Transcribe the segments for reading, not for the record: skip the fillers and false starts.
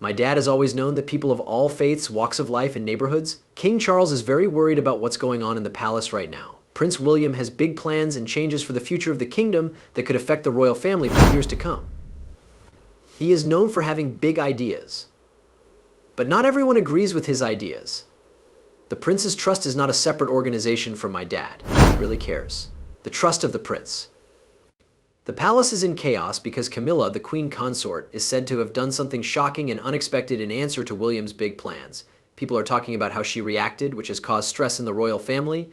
My dad has always known that people of all faiths, walks of life, and neighborhoods. King Charles is very worried about what's going on in the palace right now. Prince William has big plans and changes for the future of the kingdom that could affect the royal family for years to come. He is known for having big ideas. But not everyone agrees with his ideas. The prince's trust is not a separate organization from my dad. He really cares. The trust of the prince. The palace is in chaos because Camilla, the Queen Consort, is said to have done something shocking and unexpected in answer to William's big plans. People are talking about how she reacted, which has caused stress in the royal family.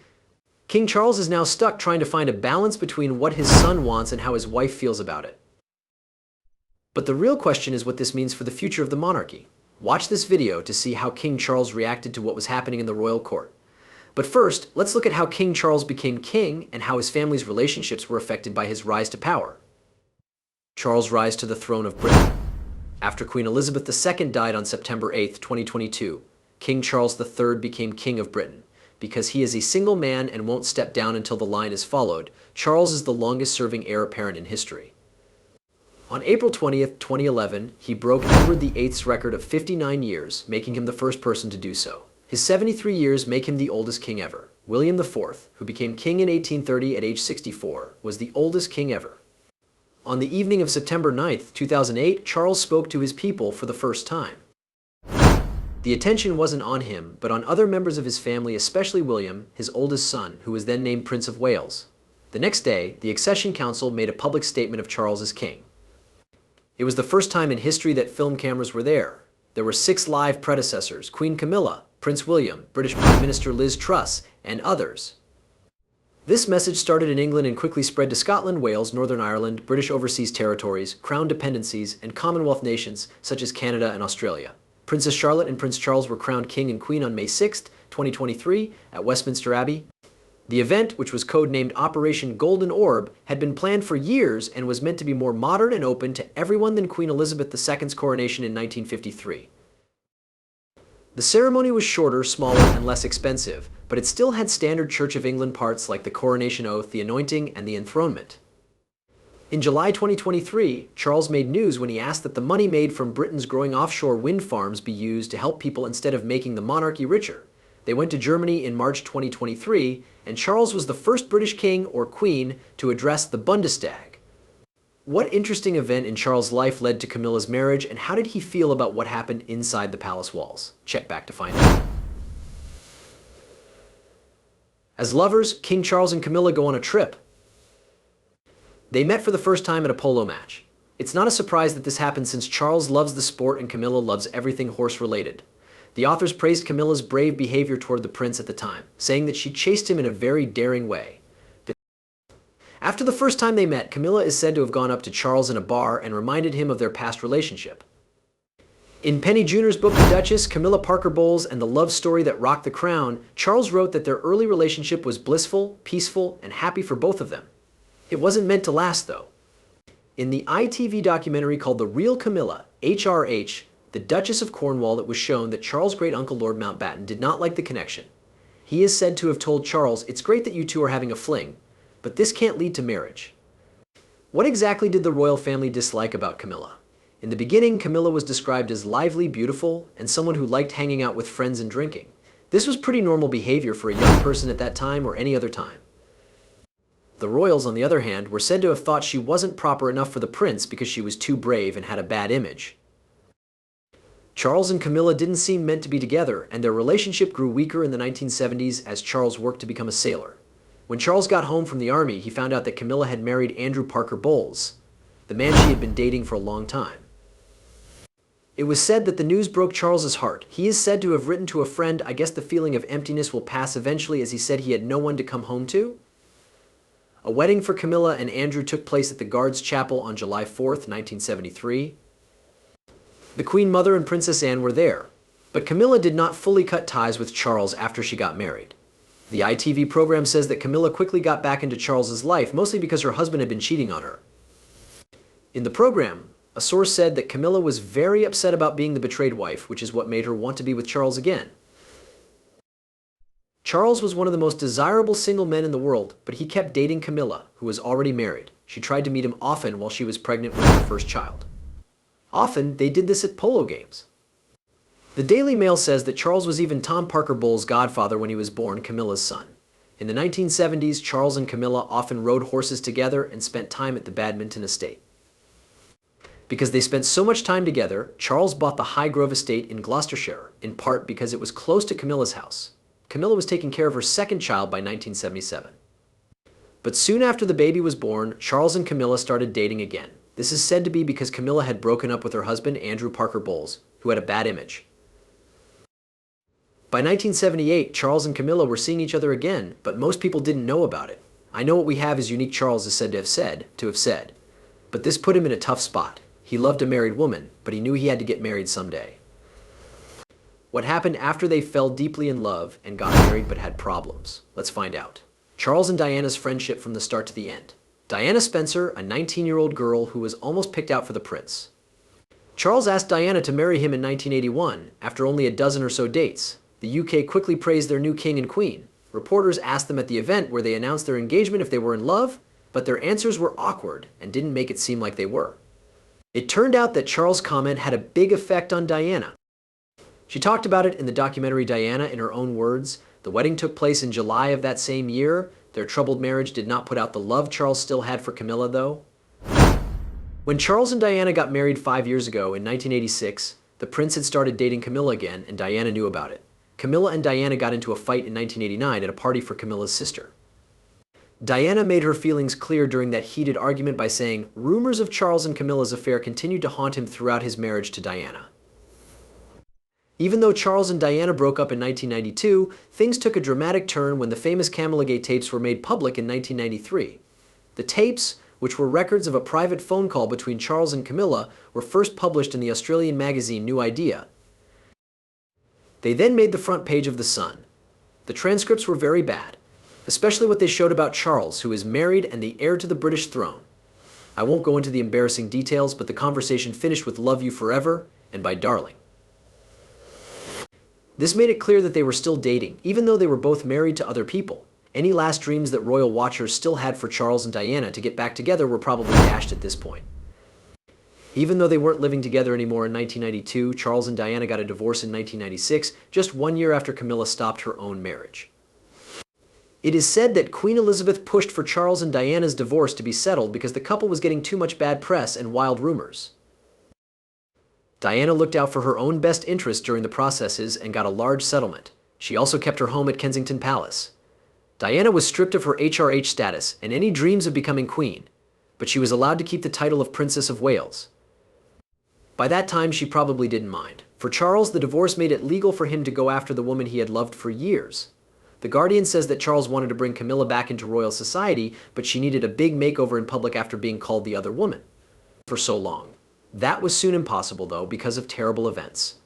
King Charles is now stuck trying to find a balance between what his son wants and how his wife feels about it. But the real question is what this means for the future of the monarchy. Watch this video to see how King Charles reacted to what was happening in the royal court. But first, let's look at how King Charles became king and how his family's relationships were affected by his rise to power. Charles' rise to the throne of Britain. After Queen Elizabeth II died on September 8, 2022, King Charles III became King of Britain. Because he is a single man and won't step down until the line is followed, Charles is the longest-serving heir apparent in history. On April 20, 2011, he broke Edward VIII's record of 59 years, making him the first person to do so. His 73 years make him the oldest king ever. William IV, who became king in 1830 at age 64, was the oldest king ever. On the evening of September 9, 2008, Charles spoke to his people for the first time. The attention wasn't on him, but on other members of his family, especially William, his oldest son, who was then named Prince of Wales. The next day, the Accession Council made a public statement of Charles as king. It was the first time in history that film cameras were there. There were 6 live predecessors: Queen Camilla, Prince William, British Prime Minister Liz Truss, and others. This message started in England and quickly spread to Scotland, Wales, Northern Ireland, British Overseas Territories, Crown Dependencies, and Commonwealth nations such as Canada and Australia. Princess Charlotte and Prince Charles were crowned king and queen on May 6, 2023, at Westminster Abbey. The event, which was codenamed Operation Golden Orb, had been planned for years and was meant to be more modern and open to everyone than Queen Elizabeth II's coronation in 1953. The ceremony was shorter, smaller, and less expensive, but it still had standard Church of England parts like the coronation oath, the anointing, and the enthronement. In July 2023, Charles made news when he asked that the money made from Britain's growing offshore wind farms be used to help people instead of making the monarchy richer. They went to Germany in March 2023, and Charles was the first British king or queen to address the Bundestag. What interesting event in Charles' life led to Camilla's marriage, and how did he feel about what happened inside the palace walls? Check back to find out. As lovers, King Charles and Camilla go on a trip. They met for the first time at a polo match. It's not a surprise that this happened since Charles loves the sport and Camilla loves everything horse-related. The authors praised Camilla's brave behavior toward the prince at the time, saying that she chased him in a very daring way. After the first time they met, Camilla is said to have gone up to Charles in a bar and reminded him of their past relationship. In Penny Junor's book The Duchess, Camilla Parker Bowles, and the Love Story That Rocked the Crown, Charles wrote that their early relationship was blissful, peaceful, and happy for both of them. It wasn't meant to last, though. In the ITV documentary called The Real Camilla, HRH, the Duchess of Cornwall, it was shown that Charles' great-uncle Lord Mountbatten did not like the connection. He is said to have told Charles, "It's great that you two are having a fling, but this can't lead to marriage." What exactly did the royal family dislike about Camilla? In the beginning, Camilla was described as lively, beautiful, and someone who liked hanging out with friends and drinking. This was pretty normal behavior for a young person at that time or any other time. The royals, on the other hand, were said to have thought she wasn't proper enough for the prince because she was too brave and had a bad image. Charles and Camilla didn't seem meant to be together, and their relationship grew weaker in the 1970s as Charles worked to become a sailor. When Charles got home from the army, he found out that Camilla had married Andrew Parker Bowles, the man she had been dating for a long time. It was said that the news broke Charles's heart. He is said to have written to a friend, "I guess the feeling of emptiness will pass eventually," as he said he had no one to come home to. A wedding for Camilla and Andrew took place at the Guards Chapel on July 4, 1973. The Queen Mother and Princess Anne were there, but Camilla did not fully cut ties with Charles after she got married. The ITV program says that Camilla quickly got back into Charles's life, mostly because her husband had been cheating on her. In the program, a source said that Camilla was very upset about being the betrayed wife, which is what made her want to be with Charles again. Charles was one of the most desirable single men in the world, but he kept dating Camilla, who was already married. She tried to meet him often while she was pregnant with her first child. Often, they did this at polo games. The Daily Mail says that Charles was even Tom Parker Bowles' godfather when he was born, Camilla's son. In the 1970s, Charles and Camilla often rode horses together and spent time at the Badminton estate. Because they spent so much time together, Charles bought the Highgrove estate in Gloucestershire, in part because it was close to Camilla's house. Camilla was taking care of her second child by 1977. But soon after the baby was born, Charles and Camilla started dating again. This is said to be because Camilla had broken up with her husband, Andrew Parker Bowles, who had a bad image. By 1978, Charles and Camilla were seeing each other again, but most people didn't know about it. "I know what we have is unique," Charles is said to have said. But this put him in a tough spot. He loved a married woman, but he knew he had to get married someday. What happened after they fell deeply in love and got married but had problems? Let's find out. Charles and Diana's friendship from the start to the end. Diana Spencer, a 19-year-old girl who was almost picked out for the prince. Charles asked Diana to marry him in 1981, after only a dozen or so dates. The UK quickly praised their new king and queen. Reporters asked them at the event where they announced their engagement if they were in love, but their answers were awkward and didn't make it seem like they were. It turned out that Charles' comment had a big effect on Diana. She talked about it in the documentary Diana in her own words. The wedding took place in July of that same year. Their troubled marriage did not put out the love Charles still had for Camilla, though. When Charles and Diana got married 5 years ago in 1986, the prince had started dating Camilla again, and Diana knew about it. Camilla and Diana got into a fight in 1989 at a party for Camilla's sister. Diana made her feelings clear during that heated argument by saying, rumors of Charles and Camilla's affair continued to haunt him throughout his marriage to Diana. Even though Charles and Diana broke up in 1992, things took a dramatic turn when the famous Camillagate tapes were made public in 1993. The tapes, which were records of a private phone call between Charles and Camilla, were first published in the Australian magazine New Idea. They then made the front page of The Sun. The transcripts were very bad, especially what they showed about Charles, who is married and the heir to the British throne. I won't go into the embarrassing details, but the conversation finished with "Love you forever" and by "darling." This made it clear that they were still dating, even though they were both married to other people. Any last dreams that royal watchers still had for Charles and Diana to get back together were probably dashed at this point. Even though they weren't living together anymore in 1992, Charles and Diana got a divorce in 1996, just 1 year after Camilla stopped her own marriage. It is said that Queen Elizabeth pushed for Charles and Diana's divorce to be settled because the couple was getting too much bad press and wild rumors. Diana looked out for her own best interests during the processes and got a large settlement. She also kept her home at Kensington Palace. Diana was stripped of her HRH status and any dreams of becoming queen, but she was allowed to keep the title of Princess of Wales. By that time, she probably didn't mind. For Charles, the divorce made it legal for him to go after the woman he had loved for years. The Guardian says that Charles wanted to bring Camilla back into royal society, but she needed a big makeover in public after being called the other woman for so long. That was soon impossible, though, because of terrible events.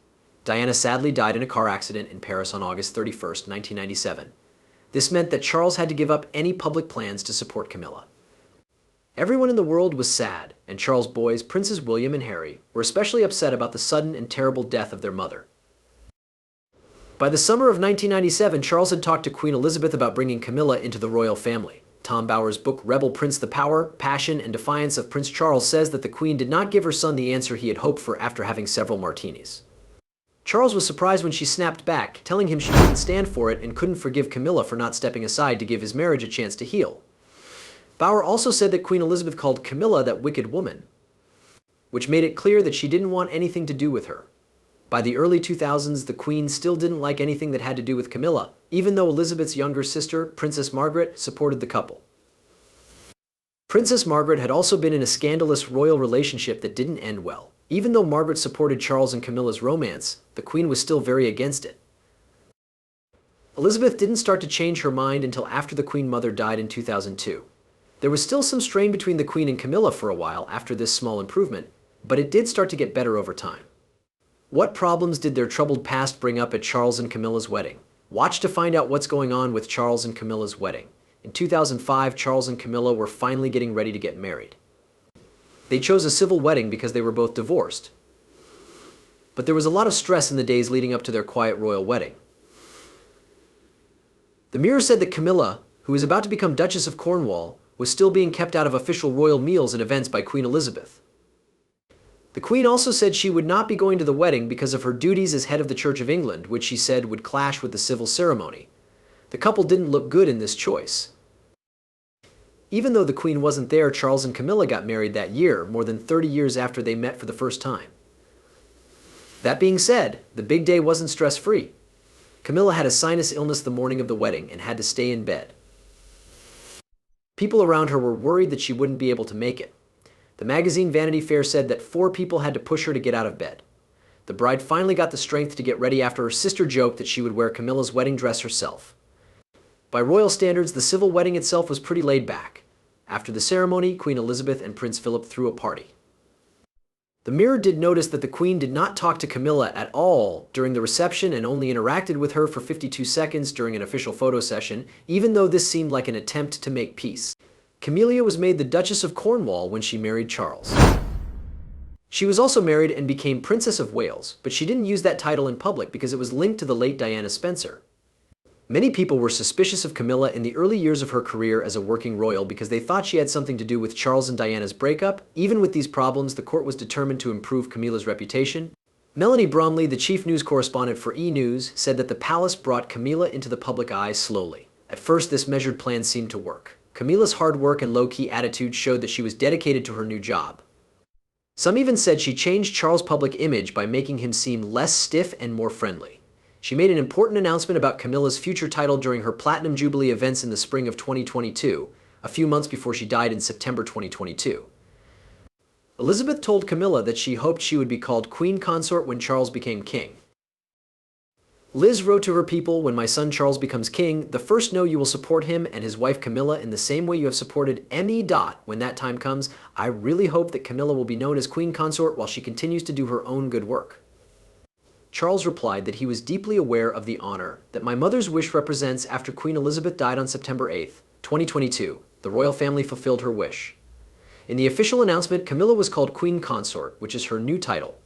Diana sadly died in a car accident in Paris on August 31st, 1997. This meant that Charles had to give up any public plans to support Camilla. Everyone in the world was sad, and Charles' boys, Princes William and Harry, were especially upset about the sudden and terrible death of their mother. By the summer of 1997, Charles had talked to Queen Elizabeth about bringing Camilla into the royal family. Tom Bower's book Rebel Prince: The Power, Passion, and Defiance of Prince Charles says that the Queen did not give her son the answer he had hoped for after having several martinis. Charles was surprised when she snapped back, telling him she couldn't stand for it and couldn't forgive Camilla for not stepping aside to give his marriage a chance to heal. Bower also said that Queen Elizabeth called Camilla that wicked woman, which made it clear that she didn't want anything to do with her. By the early 2000s, the Queen still didn't like anything that had to do with Camilla, even though Elizabeth's younger sister, Princess Margaret, supported the couple. Princess Margaret had also been in a scandalous royal relationship that didn't end well. Even though Margaret supported Charles and Camilla's romance, the Queen was still very against it. Elizabeth didn't start to change her mind until after the Queen Mother died in 2002. There was still some strain between the Queen and Camilla for a while after this small improvement, but it did start to get better over time. What problems did their troubled past bring up at Charles and Camilla's wedding? Watch to find out what's going on with Charles and Camilla's wedding. In 2005, Charles and Camilla were finally getting ready to get married. They chose a civil wedding because they were both divorced. But there was a lot of stress in the days leading up to their quiet royal wedding. The Mirror said that Camilla, who was about to become Duchess of Cornwall, was still being kept out of official royal meals and events by Queen Elizabeth. The Queen also said she would not be going to the wedding because of her duties as head of the Church of England, which she said would clash with the civil ceremony. The couple didn't look good in this choice. Even though the Queen wasn't there, Charles and Camilla got married that year, more than 30 years after they met for the first time. That being said, the big day wasn't stress-free. Camilla had a sinus illness the morning of the wedding and had to stay in bed. People around her were worried that she wouldn't be able to make it. The magazine Vanity Fair said that 4 people had to push her to get out of bed. The bride finally got the strength to get ready after her sister joked that she would wear Camilla's wedding dress herself. By royal standards, the civil wedding itself was pretty laid back. After the ceremony, Queen Elizabeth and Prince Philip threw a party. The Mirror did notice that the Queen did not talk to Camilla at all during the reception and only interacted with her for 52 seconds during an official photo session, even though this seemed like an attempt to make peace. Camilla was made the Duchess of Cornwall when she married Charles. She was also married and became Princess of Wales, but she didn't use that title in public because it was linked to the late Diana Spencer. Many people were suspicious of Camilla in the early years of her career as a working royal because they thought she had something to do with Charles and Diana's breakup. Even with these problems, the court was determined to improve Camilla's reputation. Melanie Bromley, the chief news correspondent for E! News, said that the palace brought Camilla into the public eye slowly. At first, this measured plan seemed to work. Camilla's hard work and low-key attitude showed that she was dedicated to her new job. Some even said she changed Charles' public image by making him seem less stiff and more friendly. She made an important announcement about Camilla's future title during her Platinum Jubilee events in the spring of 2022, a few months before she died in September 2022. Elizabeth told Camilla that she hoped she would be called Queen Consort when Charles became king. Liz wrote to her people, "When my son Charles becomes king, the first know you will support him and his wife Camilla in the same way you have supported M.E. When that time comes, I really hope that Camilla will be known as Queen Consort while she continues to do her own good work." Charles replied that he was deeply aware of the honor that my mother's wish represents. After Queen Elizabeth died on September 8, 2022, the royal family fulfilled her wish. In the official announcement, Camilla was called Queen Consort, which is her new title.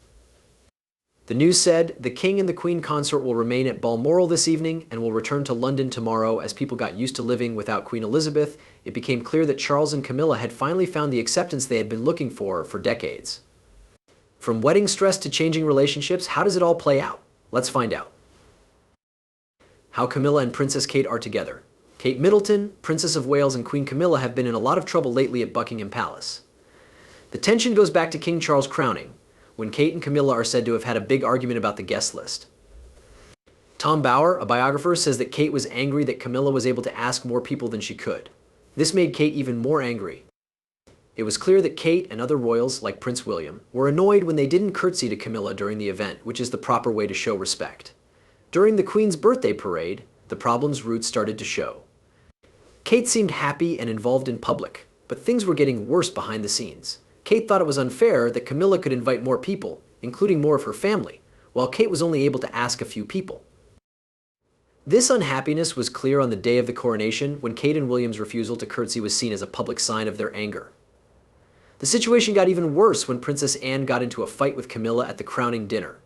The news said, "The King and the Queen Consort will remain at Balmoral this evening and will return to London tomorrow." As people got used to living without Queen Elizabeth, it became clear that Charles and Camilla had finally found the acceptance they had been looking for decades. From wedding stress to changing relationships, how does it all play out? Let's find out. How Camilla and Princess Kate are together. Kate Middleton, Princess of Wales, and Queen Camilla have been in a lot of trouble lately at Buckingham Palace. The tension goes back to King Charles' crowning, when Kate and Camilla are said to have had a big argument about the guest list. Tom Bower, a biographer, says that Kate was angry that Camilla was able to ask more people than she could. This made Kate even more angry. It was clear that Kate and other royals, like Prince William, were annoyed when they didn't curtsy to Camilla during the event, which is the proper way to show respect. During the Queen's birthday parade, the problem's roots started to show. Kate seemed happy and involved in public, but things were getting worse behind the scenes. Kate thought it was unfair that Camilla could invite more people, including more of her family, while Kate was only able to ask a few people. This unhappiness was clear on the day of the coronation, when Kate and William's refusal to curtsy was seen as a public sign of their anger. The situation got even worse when Princess Anne got into a fight with Camilla at the crowning dinner.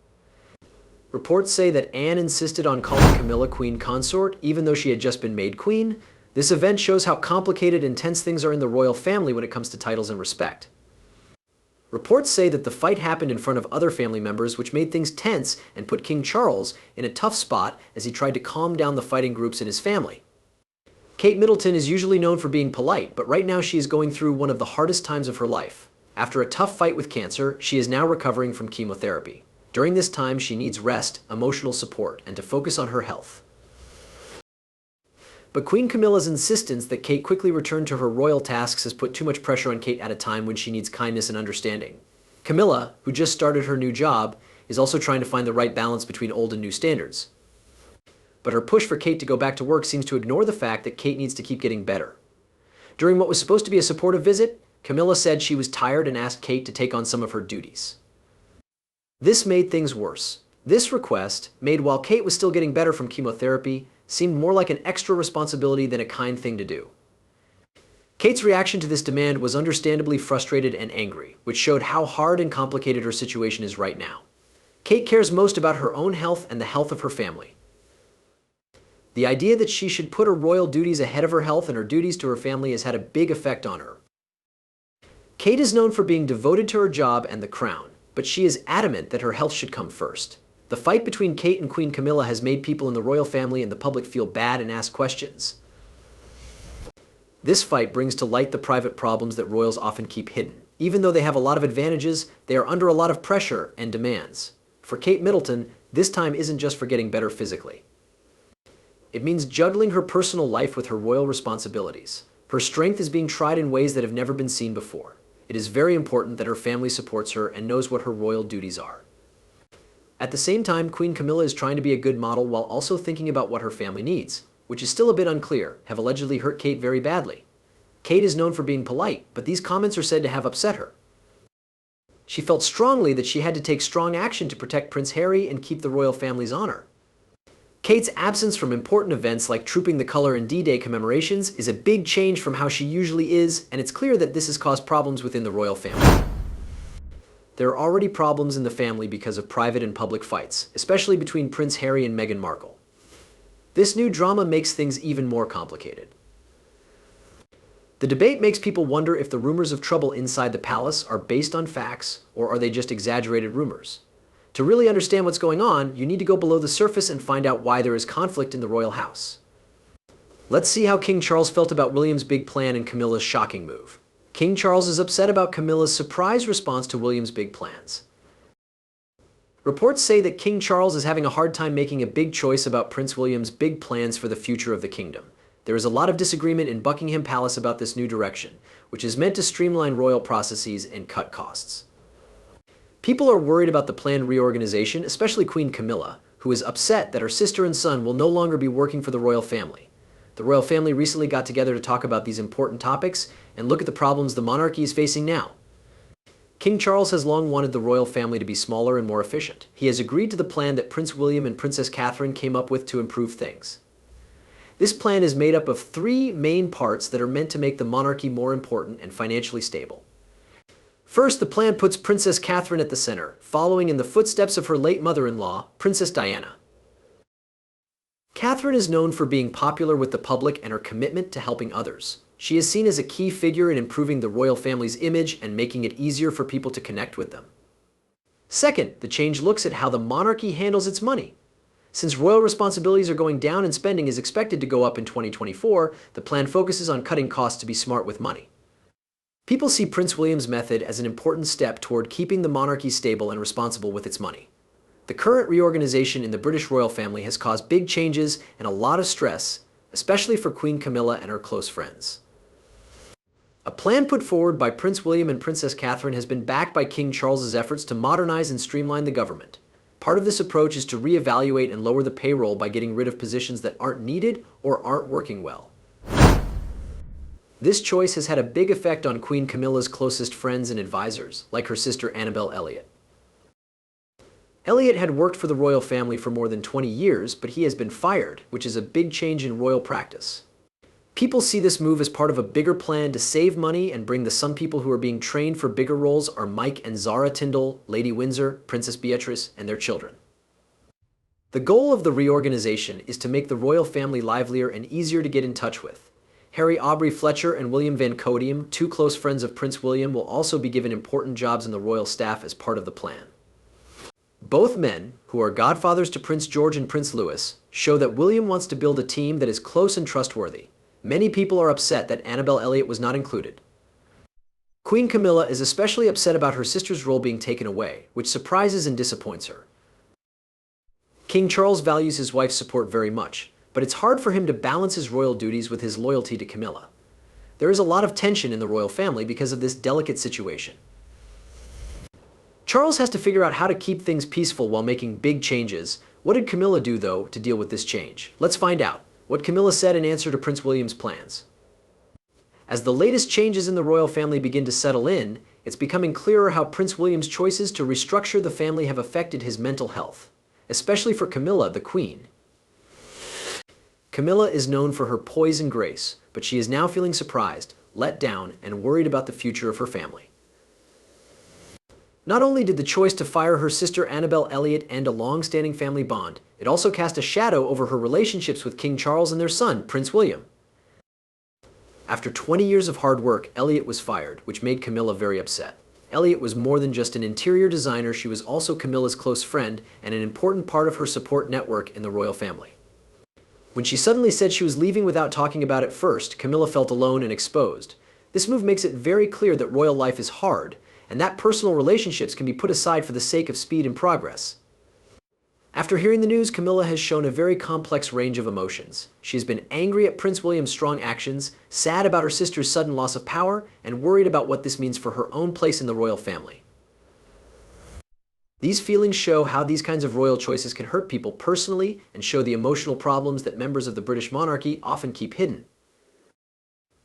Reports say that Anne insisted on calling Camilla Queen Consort, even though she had just been made queen. This event shows how complicated and tense things are in the royal family when it comes to titles and respect. Reports say that the fight happened in front of other family members, which made things tense and put King Charles in a tough spot as he tried to calm down the fighting groups in his family. Kate Middleton is usually known for being polite, but right now she is going through one of the hardest times of her life. After a tough fight with cancer, she is now recovering from chemotherapy. During this time, she needs rest, emotional support, and to focus on her health. But Queen Camilla's insistence that Kate quickly return to her royal tasks has put too much pressure on Kate at a time when she needs kindness and understanding. Camilla, who just started her new job, is also trying to find the right balance between old and new standards. But her push for Kate to go back to work seems to ignore the fact that Kate needs to keep getting better. During what was supposed to be a supportive visit, Camilla said she was tired and asked Kate to take on some of her duties. This made things worse. This request, made while Kate was still getting better from chemotherapy, seemed more like an extra responsibility than a kind thing to do. Kate's reaction to this demand was understandably frustrated and angry, which showed how hard and complicated her situation is right now. Kate cares most about her own health and the health of her family. The idea that she should put her royal duties ahead of her health and her duties to her family has had a big effect on her. Kate is known for being devoted to her job and the crown. but she is adamant that her health should come first. The fight between Kate and Queen Camilla has made people in the royal family and the public feel bad and ask questions. This fight brings to light the private problems that royals often keep hidden. Even though they have a lot of advantages, they are under a lot of pressure and demands. For Kate Middleton, this time isn't just for getting better physically. It means juggling her personal life with her royal responsibilities. Her strength is being tried in ways that have never been seen before. It is very important that her family supports her and knows what her royal duties are. At the same time, Queen Camilla is trying to be a good model while also thinking about what her family needs, which is still a bit unclear, have allegedly hurt Kate very badly. Kate is known for being polite, but these comments are said to have upset her. She felt strongly that she had to take strong action to protect Prince Harry and keep the royal family's honor. Kate's absence from important events like Trooping the Color and D-Day commemorations is a big change from how she usually is, and it's clear that this has caused problems within the royal family. There are already problems in the family because of private and public fights, especially between Prince Harry and Meghan Markle. This new drama makes things even more complicated. The debate makes people wonder if the rumors of trouble inside the palace are based on facts, or are they just exaggerated rumors? To really understand what's going on, you need to go below the surface and find out why there is conflict in the royal house. Let's see how King Charles felt about William's big plan and Camilla's shocking move. King Charles is upset about Camilla's surprise response to William's big plans. Reports say that King Charles is having a hard time making a big choice about Prince William's big plans for the future of the kingdom. There is a lot of disagreement in Buckingham Palace about this new direction, which is meant to streamline royal processes and cut costs. People are worried about the planned reorganization, especially Queen Camilla, who is upset that her sister and son will no longer be working for the royal family. The royal family recently got together to talk about these important topics and look at the problems the monarchy is facing now. King Charles has long wanted the royal family to be smaller and more efficient. He has agreed to the plan that Prince William and Princess Catherine came up with to improve things. This plan is made up of three main parts that are meant to make the monarchy more important and financially stable. First, the plan puts Princess Catherine at the center, following in the footsteps of her late mother-in-law, Princess Diana. Catherine is known for being popular with the public and her commitment to helping others. She is seen as a key figure in improving the royal family's image and making it easier for people to connect with them. Second, the change looks at how the monarchy handles its money. Since royal responsibilities are going down and spending is expected to go up in 2024, the plan focuses on cutting costs to be smart with money. People see Prince William's method as an important step toward keeping the monarchy stable and responsible with its money. The current reorganization in the British royal family has caused big changes and a lot of stress, especially for Queen Camilla and her close friends. A plan put forward by Prince William and Princess Catherine has been backed by King Charles's efforts to modernize and streamline the government. Part of this approach is to reevaluate and lower the payroll by getting rid of positions that aren't needed or aren't working well. This choice has had a big effect on Queen Camilla's closest friends and advisors, like her sister Annabel Elliot. Elliot had worked for the royal family for more than 20 years, but he has been fired, which is a big change in royal practice. People see this move as part of a bigger plan to save money and bring some people who are being trained for bigger roles are Mike and Zara Tyndall, Lady Windsor, Princess Beatrice, and their children. The goal of the reorganization is to make the royal family livelier and easier to get in touch with. Harry Aubrey Fletcher and William Van Codium, two close friends of Prince William, will also be given important jobs in the royal staff as part of the plan. Both men, who are godfathers to Prince George and Prince Louis, show that William wants to build a team that is close and trustworthy. Many people are upset that Annabel Elliot was not included. Queen Camilla is especially upset about her sister's role being taken away, which surprises and disappoints her. King Charles values his wife's support very much, but it's hard for him to balance his royal duties with his loyalty to Camilla. There is a lot of tension in the royal family because of this delicate situation. Charles has to figure out how to keep things peaceful while making big changes. What did Camilla do, though, to deal with this change? Let's find out what Camilla said in answer to Prince William's plans. As the latest changes in the royal family begin to settle in, it's becoming clearer how Prince William's choices to restructure the family have affected his mental health, especially for Camilla, the Queen. Camilla is known for her poise and grace, but she is now feeling surprised, let down, and worried about the future of her family. Not only did the choice to fire her sister Annabel Elliot end a long-standing family bond, it also cast a shadow over her relationships with King Charles and their son, Prince William. After 20 years of hard work, Elliot was fired, which made Camilla very upset. Elliot was more than just an interior designer, she was also Camilla's close friend and an important part of her support network in the royal family. When she suddenly said she was leaving without talking about it first, Camilla felt alone and exposed. This move makes it very clear that royal life is hard, and that personal relationships can be put aside for the sake of speed and progress. After hearing the news, Camilla has shown a very complex range of emotions. She has been angry at Prince William's strong actions, sad about her sister's sudden loss of power, and worried about what this means for her own place in the royal family. These feelings show how these kinds of royal choices can hurt people personally and show the emotional problems that members of the British monarchy often keep hidden.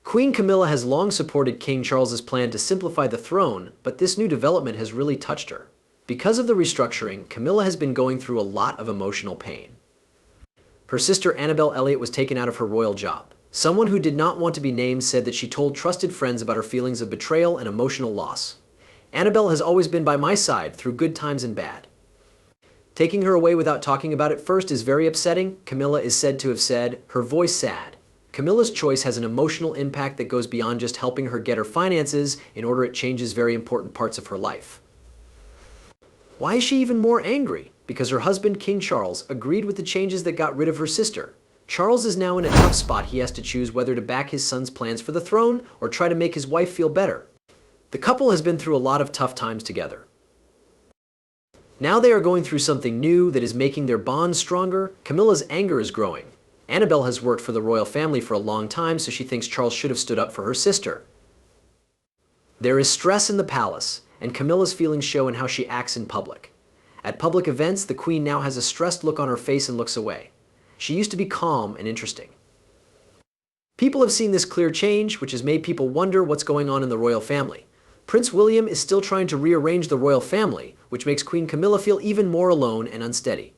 Queen Camilla has long supported King Charles's plan to simplify the throne, but this new development has really touched her. Because of the restructuring, Camilla has been going through a lot of emotional pain. Her sister Annabelle Elliot was taken out of her royal job. Someone who did not want to be named said that she told trusted friends about her feelings of betrayal and emotional loss. Annabelle has always been by my side through good times and bad. Taking her away without talking about it first is very upsetting. Camilla is said to have said, her voice sad. Camilla's choice has an emotional impact that goes beyond just helping her get her finances in order it changes very important parts of her life. Why is she even more angry? Because her husband, King Charles, agreed with the changes that got rid of her sister. Charles is now in a tough spot. He has to choose whether to back his son's plans for the throne or try to make his wife feel better. The couple has been through a lot of tough times together. Now they are going through something new that is making their bond stronger. Camilla's anger is growing. Annabelle has worked for the royal family for a long time, so she thinks Charles should have stood up for her sister. There is stress in the palace, and Camilla's feelings show in how she acts in public. At public events, the queen now has a stressed look on her face and looks away. She used to be calm and interesting. People have seen this clear change, which has made people wonder what's going on in the royal family. Prince William is still trying to rearrange the royal family, which makes Queen Camilla feel even more alone and unsteady.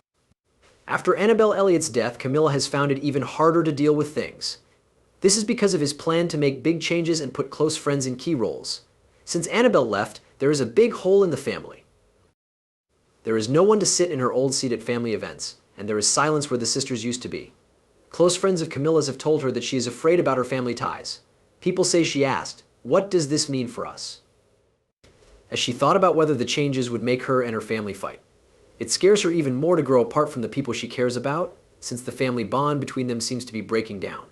After Annabelle Elliot's death, Camilla has found it even harder to deal with things. This is because of his plan to make big changes and put close friends in key roles. Since Annabelle left, there is a big hole in the family. There is no one to sit in her old seat at family events, and there is silence where the sisters used to be. Close friends of Camilla's have told her that she is afraid about her family ties. People say she asked, "What does this mean for us?" as she thought about whether the changes would make her and her family fight. It scares her even more to grow apart from the people she cares about, since the family bond between them seems to be breaking down.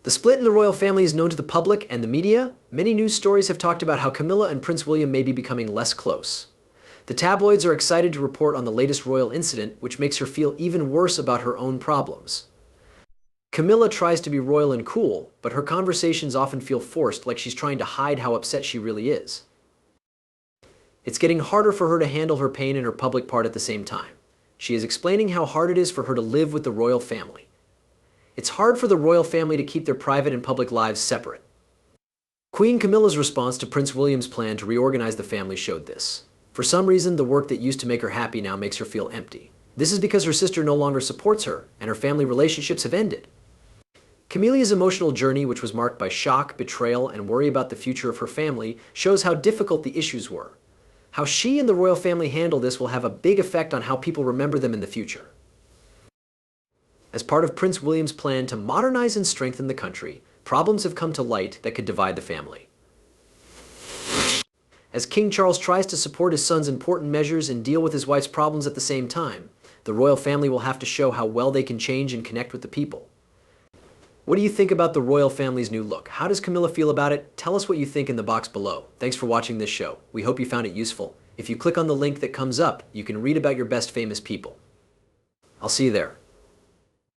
The split in the royal family is known to the public and the media. Many news stories have talked about how Camilla and Prince William may be becoming less close. The tabloids are excited to report on the latest royal incident, which makes her feel even worse about her own problems. Camilla tries to be royal and cool, but her conversations often feel forced, like she's trying to hide how upset she really is. It's getting harder for her to handle her pain and her public part at the same time. She is explaining how hard it is for her to live with the royal family. It's hard for the royal family to keep their private and public lives separate. Queen Camilla's response to Prince William's plan to reorganize the family showed this. For some reason, the work that used to make her happy now makes her feel empty. This is because her sister no longer supports her, and her family relationships have ended. Camilla's emotional journey, which was marked by shock, betrayal, and worry about the future of her family, shows how difficult the issues were. How she and the royal family handle this will have a big effect on how people remember them in the future. As part of Prince William's plan to modernize and strengthen the country, problems have come to light that could divide the family. As King Charles tries to support his son's important measures and deal with his wife's problems at the same time, the royal family will have to show how well they can change and connect with the people. What do you think about the royal family's new look? How does Camilla feel about it? Tell us what you think in the box below. Thanks for watching this show. We hope you found it useful. If you click on the link that comes up, you can read about your best famous people. I'll see you there.